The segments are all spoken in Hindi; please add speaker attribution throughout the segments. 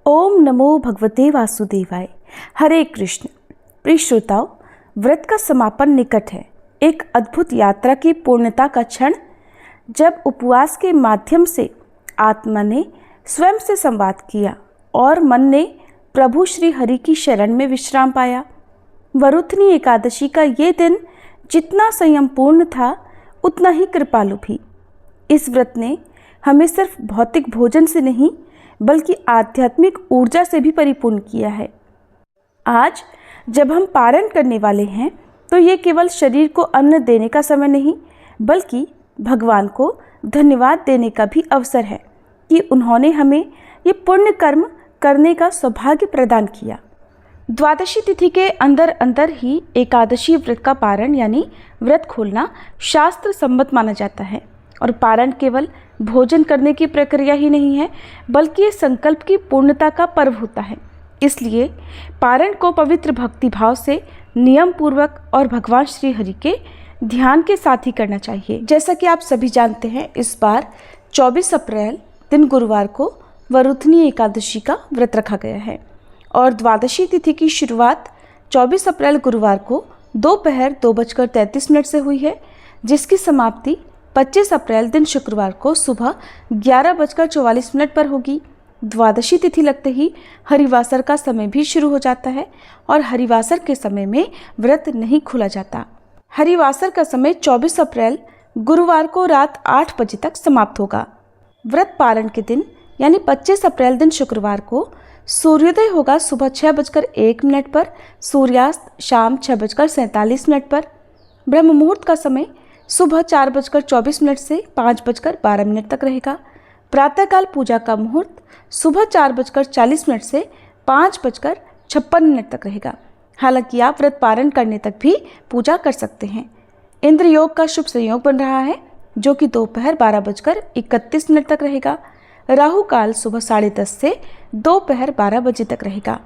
Speaker 1: ओम नमो भगवते वासुदेवाय। हरे कृष्ण। प्रिय श्रोताओं, व्रत का समापन निकट है। एक अद्भुत यात्रा की पूर्णता का क्षण, जब उपवास के माध्यम से आत्मा ने स्वयं से संवाद किया और मन ने प्रभु श्री हरि की शरण में विश्राम पाया। वरुथनी एकादशी का ये दिन जितना संयमपूर्ण था, उतना ही कृपालु भी। इस व्रत ने हमें सिर्फ भौतिक भोजन से नहीं, बल्कि आध्यात्मिक ऊर्जा से भी परिपूर्ण किया है। आज जब हम पारण करने वाले हैं, तो ये केवल शरीर को अन्न देने का समय नहीं, बल्कि भगवान को धन्यवाद देने का भी अवसर है कि उन्होंने हमें ये पुण्य कर्म करने का सौभाग्य प्रदान किया। द्वादशी तिथि के अंदर अंदर ही एकादशी व्रत का पारण यानी व्रत खोलना शास्त्र सम्मत माना जाता है। और पारण केवल भोजन करने की प्रक्रिया ही नहीं है, बल्कि ये संकल्प की पूर्णता का पर्व होता है। इसलिए पारण को पवित्र भक्ति भाव से नियम पूर्वक और भगवान श्री हरि के ध्यान के साथ ही करना चाहिए। जैसा कि आप सभी जानते हैं, इस बार 24 अप्रैल दिन गुरुवार को वरुथनी एकादशी का व्रत रखा गया है और द्वादशी तिथि की शुरुआत 24 अप्रैल गुरुवार को दोपहर 2:33 से हुई है, जिसकी समाप्ति 25 अप्रैल दिन शुक्रवार को सुबह 11:44 पर होगी। द्वादशी तिथि लगते ही हरिवासर का समय भी शुरू हो जाता है और हरिवासर के समय में व्रत नहीं खोला जाता। हरिवासर का समय 24 अप्रैल गुरुवार को रात 8 बजे तक समाप्त होगा। व्रत पारण के दिन यानी 25 अप्रैल दिन शुक्रवार को सूर्योदय होगा सुबह 6:01 पर, सूर्यास्त शाम 6:47 पर। ब्रह्म मुहूर्त का समय सुबह 4:24 से 5:12 तक रहेगा। प्रातःकाल पूजा का मुहूर्त सुबह 4:40 से 5:56 तक रहेगा। हालांकि आप व्रत पारण करने तक भी पूजा कर सकते हैं। इंद्र योग का शुभ संयोग बन रहा है, जो कि दोपहर 12:31 तक रहेगा। राहु काल सुबह 10:30 से दोपहर 12 बजे तक रहेगा।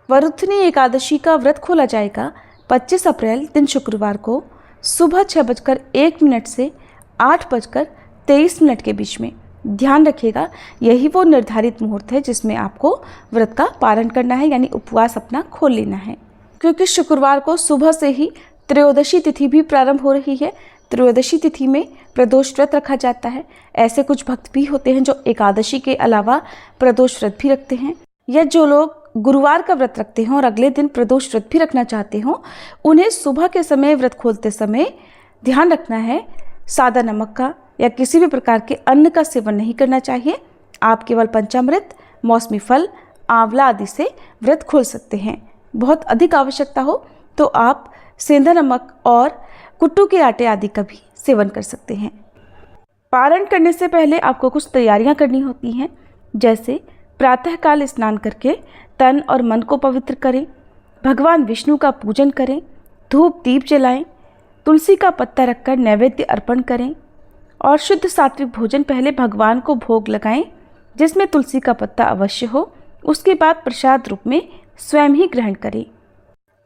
Speaker 1: वरुथनी एकादशी का व्रत खोला जाएगा 25 अप्रैल दिन शुक्रवार को सुबह 6:01 से 8:23 के बीच में। ध्यान रखिएगा, यही वो निर्धारित मुहूर्त है जिसमें आपको व्रत का पारण करना है, यानी उपवास अपना खोल लेना है। क्योंकि शुक्रवार को सुबह से ही त्रयोदशी तिथि भी प्रारंभ हो रही है। त्रयोदशी तिथि में प्रदोष व्रत रखा जाता है। ऐसे कुछ भक्त भी होते हैं जो एकादशी के अलावा प्रदोष व्रत भी रखते हैं, या जो लोग गुरुवार का व्रत रखते हैं और अगले दिन प्रदोष व्रत भी रखना चाहते हो, उन्हें सुबह के समय व्रत खोलते समय ध्यान रखना है, सादा नमक का या किसी भी प्रकार के अन्न का सेवन नहीं करना चाहिए। आप केवल पंचामृत, मौसमी फल, आंवला आदि से व्रत खोल सकते हैं। बहुत अधिक आवश्यकता हो तो आप सेंधा नमक और कुट्टू के आटे आदि का भी सेवन कर सकते हैं। पारण करने से पहले आपको कुछ तैयारियां करनी होती हैं, जैसे प्रातःकाल स्नान करके तन और मन को पवित्र करें, भगवान विष्णु का पूजन करें, धूप दीप जलाएं, तुलसी का पत्ता रखकर नैवेद्य अर्पण करें और शुद्ध सात्विक भोजन पहले भगवान को भोग लगाएं, जिसमें तुलसी का पत्ता अवश्य हो। उसके बाद प्रसाद रूप में स्वयं ही ग्रहण करें।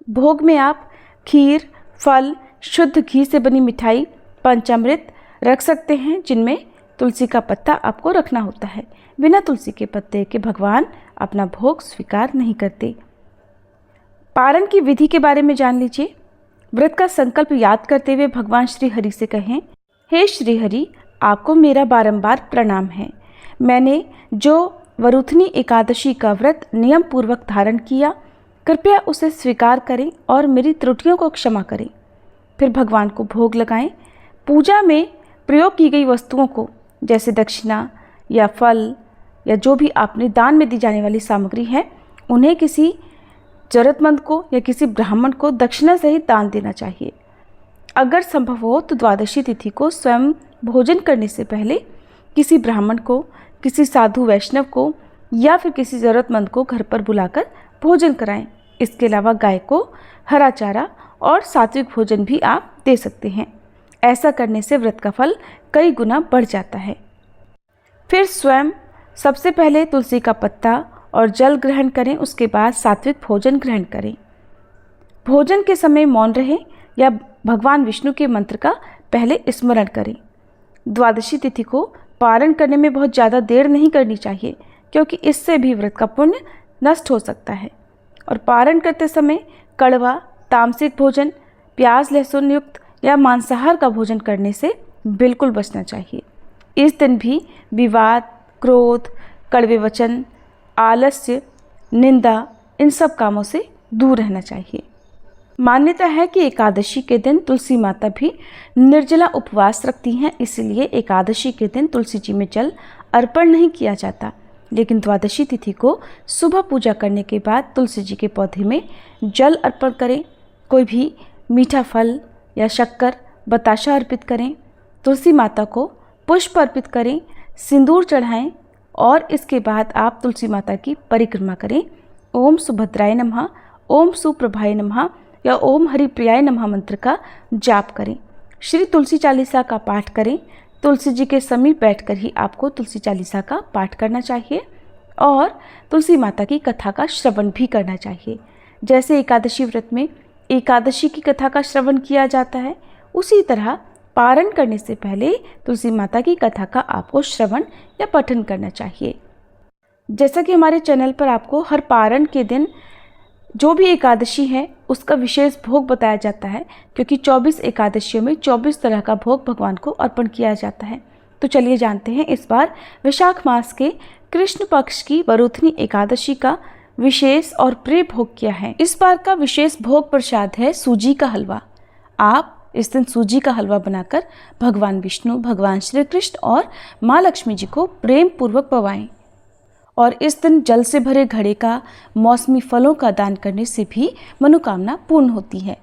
Speaker 1: भोग में आप खीर, फल, शुद्ध घी से बनी मिठाई, पंचामृत रख सकते हैं, जिनमें तुलसी का पत्ता आपको रखना होता है। बिना तुलसी के पत्ते के भगवान अपना भोग स्वीकार नहीं करते। पारण की विधि के बारे में जान लीजिए। व्रत का संकल्प याद करते हुए भगवान श्री हरि से कहें, हे श्री हरि, आपको मेरा बारंबार प्रणाम है। मैंने जो वरुथनी एकादशी का व्रत नियम पूर्वक धारण किया, कृपया उसे स्वीकार करें और मेरी त्रुटियों को क्षमा करें। फिर भगवान को भोग लगाएं। पूजा में प्रयोग की गई वस्तुओं को, जैसे दक्षिणा या फल या जो भी आपने दान में दी जाने वाली सामग्री है, उन्हें किसी जरूरतमंद को या किसी ब्राह्मण को दक्षिणा सहित दान देना चाहिए। अगर संभव हो तो द्वादशी तिथि को स्वयं भोजन करने से पहले किसी ब्राह्मण को, किसी साधु वैष्णव को या फिर किसी ज़रूरतमंद को घर पर बुलाकर भोजन कराएं। इसके अलावा गाय को हरा चारा और सात्विक भोजन भी आप दे सकते हैं। ऐसा करने से व्रत का फल कई गुना बढ़ जाता है। फिर स्वयं सबसे पहले तुलसी का पत्ता और जल ग्रहण करें, उसके बाद सात्विक भोजन ग्रहण करें। भोजन के समय मौन रहें या भगवान विष्णु के मंत्र का पहले स्मरण करें। द्वादशी तिथि को पारण करने में बहुत ज़्यादा देर नहीं करनी चाहिए, क्योंकि इससे भी व्रत का पुण्य नष्ट हो सकता है। और पारण करते समय कड़वा, तामसिक भोजन, प्याज लहसुन युक्त या मांसाहार का भोजन करने से बिल्कुल बचना चाहिए। इस दिन भी विवाद, क्रोध, कड़वे वचन, आलस्य, निंदा, इन सब कामों से दूर रहना चाहिए। मान्यता है कि एकादशी के दिन तुलसी माता भी निर्जला उपवास रखती हैं, इसलिए एकादशी के दिन तुलसी जी में जल अर्पण नहीं किया जाता। लेकिन द्वादशी तिथि को सुबह पूजा करने के बाद तुलसी जी के पौधे में जल अर्पण करें। कोई भी मीठा फल या शक्कर, बताशा अर्पित करें, तुलसी माता को पुष्प अर्पित करें, सिंदूर चढ़ाएं और इसके बाद आप तुलसी माता की परिक्रमा करें। ओम सुभद्राय नमः, ओम सुप्रभाय नमः या ओम हरिप्रियाय नमः मंत्र का जाप करें। श्री तुलसी चालीसा का पाठ करें। तुलसी जी के समीप बैठकर ही आपको तुलसी चालीसा का पाठ करना चाहिए और तुलसी माता की कथा का श्रवण भी करना चाहिए। जैसे एकादशी व्रत में एकादशी की कथा का श्रवण किया जाता है, उसी तरह पारण करने से पहले तुलसी माता की कथा का आपको श्रवण या पठन करना चाहिए। जैसा कि हमारे चैनल पर आपको हर पारण के दिन जो भी एकादशी है उसका विशेष भोग बताया जाता है, क्योंकि 24 एकादशियों में 24 तरह का भोग भगवान को अर्पण किया जाता है। तो चलिए जानते हैं इस बार वैशाख मास के कृष्ण पक्ष की वरुथनी एकादशी का विशेष और प्रिय भोग क्या है। इस बार का विशेष भोग प्रसाद है सूजी का हलवा। आप इस दिन सूजी का हलवा बनाकर भगवान विष्णु, भगवान श्री कृष्ण और माँ लक्ष्मी जी को प्रेम पूर्वक पवाएं। और इस दिन जल से भरे घड़े का, मौसमी फलों का दान करने से भी मनोकामना पूर्ण होती है।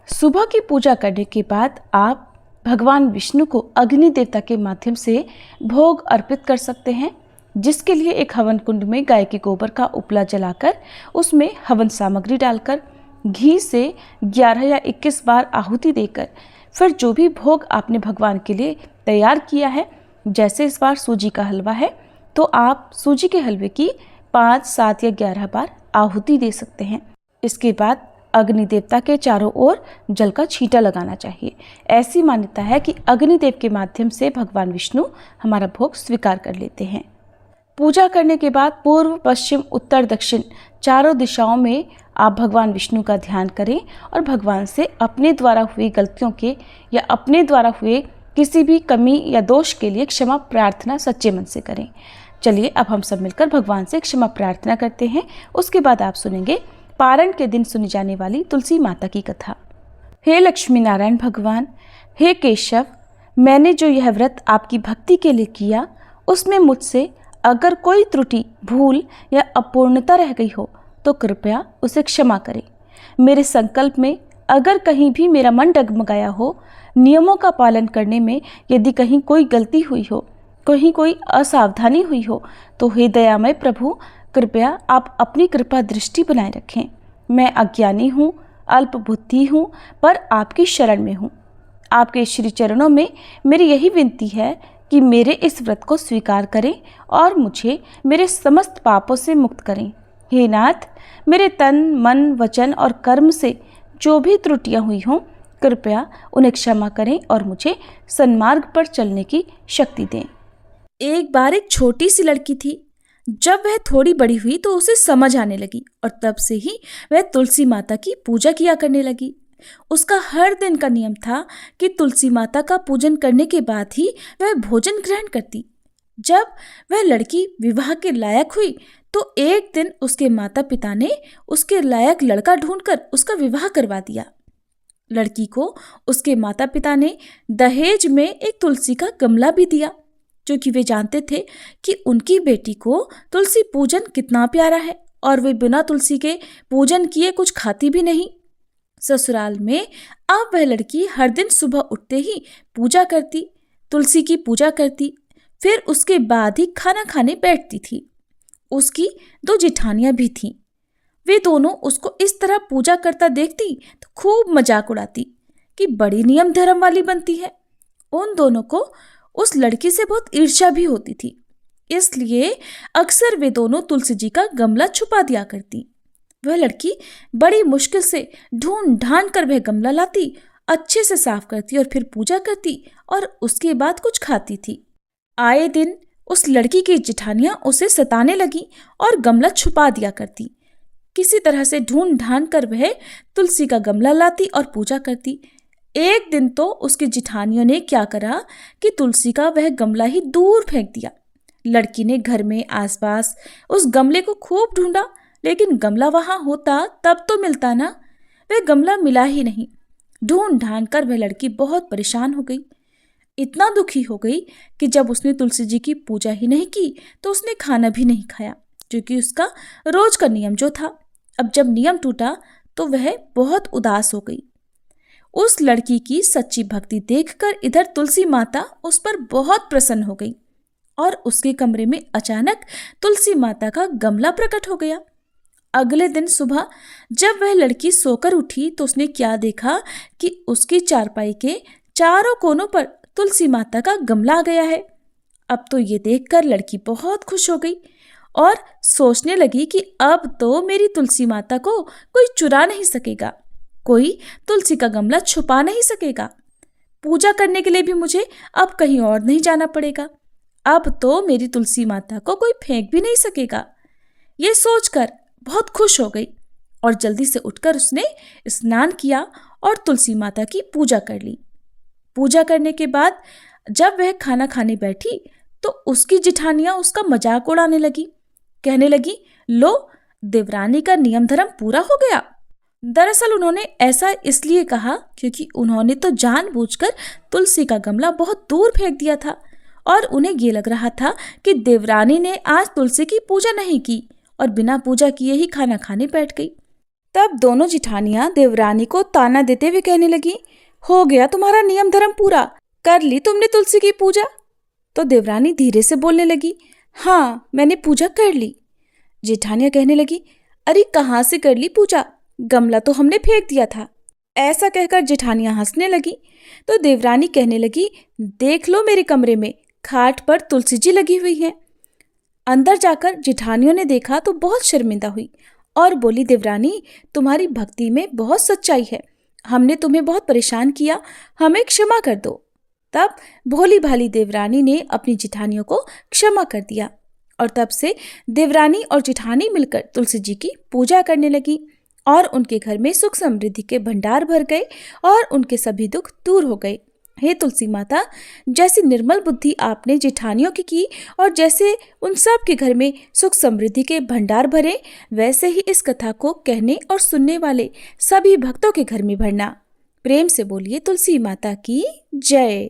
Speaker 1: सुबह की पूजा करने के बाद आप भगवान विष्णु को अग्नि देवता के माध्यम से भोग अर्पित कर सकते हैं, जिसके लिए एक हवन कुंड में गाय के गोबर का उपला जलाकर उसमें हवन सामग्री डालकर घी से 11 या 21 बार आहुति देकर फिर जो भी भोग आपने भगवान के लिए तैयार किया है, जैसे इस बार सूजी का हलवा है तो आप सूजी के हलवे की 5, 7 या 11 बार आहुति दे सकते हैं। इसके बाद अग्निदेव के चारों ओर जल का छींटा लगाना चाहिए। ऐसी मान्यता है कि अग्निदेव के माध्यम से भगवान विष्णु हमारा भोग स्वीकार कर लेते हैं। पूजा करने के बाद पूर्व, पश्चिम, उत्तर, दक्षिण चारों दिशाओं में आप भगवान विष्णु का ध्यान करें और भगवान से अपने द्वारा हुई गलतियों के या अपने द्वारा हुए किसी भी कमी या दोष के लिए क्षमा प्रार्थना सच्चे मन से करें। चलिए अब हम सब मिलकर भगवान से क्षमा प्रार्थना करते हैं। उसके बाद आप सुनेंगे पारण के दिन सुनी जाने वाली तुलसी माता की कथा। हे लक्ष्मी नारायण भगवान, हे केशव, मैंने जो यह व्रत आपकी भक्ति के लिए किया उसमें मुझसे अगर कोई त्रुटि, भूल या अपूर्णता रह गई हो तो कृपया उसे क्षमा करें। मेरे संकल्प में अगर कहीं भी मेरा मन डगमगाया हो, नियमों का पालन करने में यदि कहीं कोई गलती हुई हो, कहीं कोई असावधानी हुई हो, तो हे दयामय प्रभु, कृपया आप अपनी कृपा दृष्टि बनाए रखें। मैं अज्ञानी हूँ, अल्प बुद्धि हूँ, पर आपकी शरण में हूँ। आपके श्री चरणों में मेरी यही विनती है कि मेरे इस व्रत को स्वीकार करें और मुझे मेरे समस्त पापों से मुक्त करें। हे नाथ, मेरे तन, मन, वचन और कर्म से जो भी त्रुटियां हुई हों, कृपया उन्हें क्षमा करें और मुझे सन्मार्ग पर चलने की शक्ति दें। एक बार एक छोटी सी लड़की थी। जब वह थोड़ी बड़ी हुई तो उसे समझ आने लगी और तब से ही वह तुलसी माता की पूजा किया करने लगी। उसका हर दिन का नियम था कि तुलसी माता का पूजन करने के बाद ही वह भोजन ग्रहण करती। जब वह लड़की विवाह के लायक हुई तो एक दिन उसके माता पिता ने उसके लायक लड़का ढूंढकर उसका विवाह करवा दिया। लड़की को उसके माता पिता ने दहेज में एक तुलसी का गमला भी दिया, क्योंकि वे जानते थे कि उनकी बेटी को तुलसी पूजन कितना प्यारा है और वे बिना तुलसी के पूजन किए कुछ खाती भी नहीं। ससुराल में अब वह लड़की हर दिन सुबह उठते ही पूजा करती, तुलसी की पूजा करती, फिर उसके बाद ही खाना खाने बैठती थी। उसकी 2 जेठानियां भी थीं। वे दोनों उसको इस तरह पूजा करता देखती तो खूब मजाक उड़ाती कि बड़ी नियम धर्म वाली बनती है। उन दोनों को उस लड़की से बहुत ईर्ष्या भी होती थी, इसलिए अक्सर वे दोनों तुलसी जी का गमला छुपा दिया करती। वह लड़की बड़ी मुश्किल से ढूंढ ढांड कर वह गमला लाती, अच्छे से साफ करती और फिर पूजा करती और उसके बाद कुछ खाती थी। आए दिन उस लड़की की जेठानियां उसे सताने लगी और गमला छुपा दिया करती। किसी तरह से ढूंढ ढांड कर वह तुलसी का गमला लाती और पूजा करती। एक दिन तो उसकी जेठानियों ने क्या करा कि तुलसी का वह गमला ही दूर फेंक दिया। लड़की ने घर में आसपास उस गमले को खूब ढूंढा, लेकिन गमला वहां होता तब तो मिलता ना। वह गमला मिला ही नहीं। ढूंढ ढांड कर वह लड़की बहुत परेशान हो गई। इतना दुखी हो गई कि जब उसने तुलसी जी की पूजा ही नहीं की तो उसने खाना भी नहीं खाया, क्योंकि उसका रोज का नियम जो था। अब जब नियम टूटा तो वह बहुत उदास हो गई। उस लड़की की सच्ची भक्ति देखकर इधर तुलसी माता उस पर बहुत प्रसन्न हो गई और उसके कमरे में अचानक तुलसी माता का गमला प्रकट हो गया। अगले दिन सुबह जब वह लड़की सोकर उठी तो उसने क्या देखा कि उसकी चारपाई के चारों कोनों पर तुलसी माता का गमला आ गया है। अब तो ये देखकर लड़की बहुत खुश हो गई और सोचने लगी कि अब तो मेरी तुलसी माता को कोई चुरा नहीं सकेगा, कोई तुलसी का गमला छुपा नहीं सकेगा। पूजा करने के लिए भी मुझे अब कहीं और नहीं जाना पड़ेगा। अब तो मेरी तुलसी माता को कोई फेंक भी नहीं सकेगा। ये सोचकर बहुत खुश हो गई और जल्दी से उठकर उसने स्नान किया और तुलसी माता की पूजा कर ली। पूजा करने के बाद जब वह खाना खाने बैठी तो उसकी जेठानियां उसका मजाक उड़ाने लगी, कहने लगी, लो देवरानी का नियम धर्म पूरा हो गया। दरअसल उन्होंने ऐसा इसलिए कहा क्योंकि उन्होंने तो जानबूझकर तुलसी का गमला बहुत दूर फेंक दिया था और उन्हें ये लग रहा था कि देवरानी ने आज तुलसी की पूजा नहीं की और बिना पूजा किए ही खाना खाने बैठ गई। तब दोनों जेठानियां देवरानी को ताना देते हुए कहने लगी, हो गया तुम्हारा नियम धर्म पूरा, कर ली तुमने तुलसी की पूजा। तो देवरानी धीरे से बोलने लगी, हाँ मैंने पूजा कर ली। जेठानियां कहने लगी, अरे कहाँ से कर ली पूजा, गमला तो हमने फेंक दिया था। ऐसा कहकर जेठानियां हंसने लगी। तो देवरानी कहने लगी, देख लो मेरे कमरे में खाट पर तुलसी जी लगी हुई है। अंदर जाकर जेठानियों ने देखा तो बहुत शर्मिंदा हुई और बोली, देवरानी तुम्हारी भक्ति में बहुत सच्चाई है, हमने तुम्हें बहुत परेशान किया, हमें क्षमा कर दो। तब भोली भाली देवरानी ने अपनी जेठानियों को क्षमा कर दिया और तब से देवरानी और जेठानी मिलकर तुलसी जी की पूजा करने लगी और उनके घर में सुख समृद्धि के भंडार भर गए और उनके सभी दुख दूर हो गए। हे तुलसी माता, जैसी निर्मल बुद्धि आपने जेठानियों की और जैसे उन सब के घर में सुख समृद्धि के भंडार भरे, वैसे ही इस कथा को कहने और सुनने वाले सभी भक्तों के घर में भरना। प्रेम से बोलिए तुलसी माता की जय।